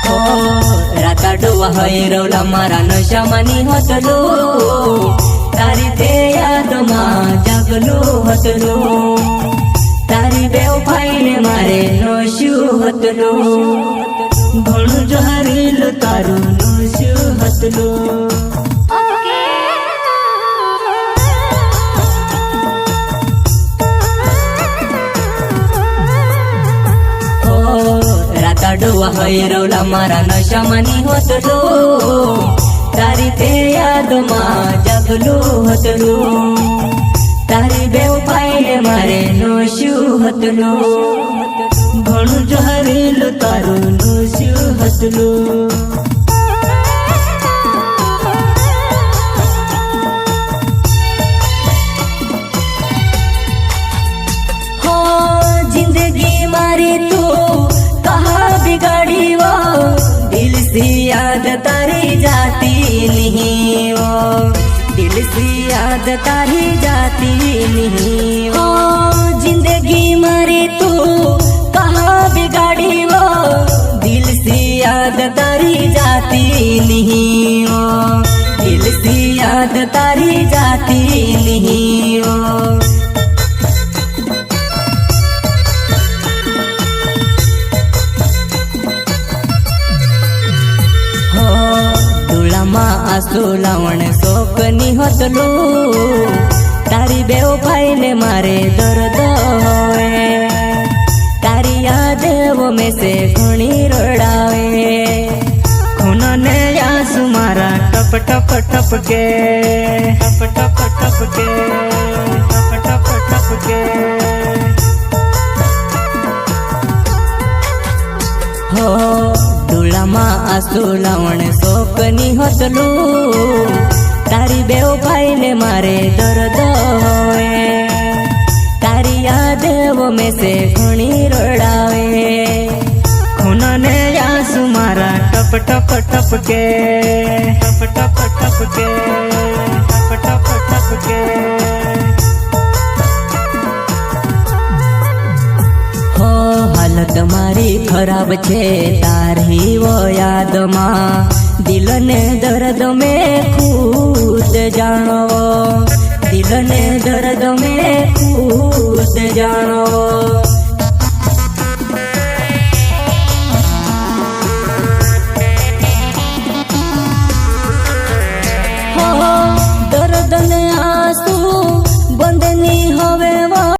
हो राता डोवा हैरवला मारा नशामानी होतलो तारी ते यादमां जागलो होतलो तारी बेवफाईने मारे नश्यू होतलो घणું જ હારેલું તારું નશ્યુ હોતલો राता डोवा हैरवला मारा नशामानी होतलो तारी ते यादमां जागलो होतलो तारी बेवफाईने मारे नश्यू होतलो घणું જ હારેલું તારું નશ્યુ હોતલો हो जिंदगी मारी तू कहाँ बिगाड़ी वो दिल से याद तारी जाती नहीं वो दिल से याद तारी जाती नहीं वो जिंदगी मारी तू कहाँ बिगाड़ी वो दिल से याद तारी जाती नहीं वो दिल से याद तारी जाती नहीं वो आंसू लावण शोकनी होतलो तारी बेवफाईने मारे दर्द होवे तारी यादें में से घणी रड़ावे खून ने आंसू मारा टप टप टप के टप टप टप के टप टप टप के हो डोळामां आंसू लावण शोकनी होतलो तारी बेवफाईने मारे दर्द होवे तारी यादें में से घणी रड़ावे खून ने आंसू मारा टप टप टप के टप टप टप के टप टप टप के हो हालत मारी खराब छे तारी वो याद मां दिल ने दर्द में खुद जानो दिल ने दर्द में खुद जानो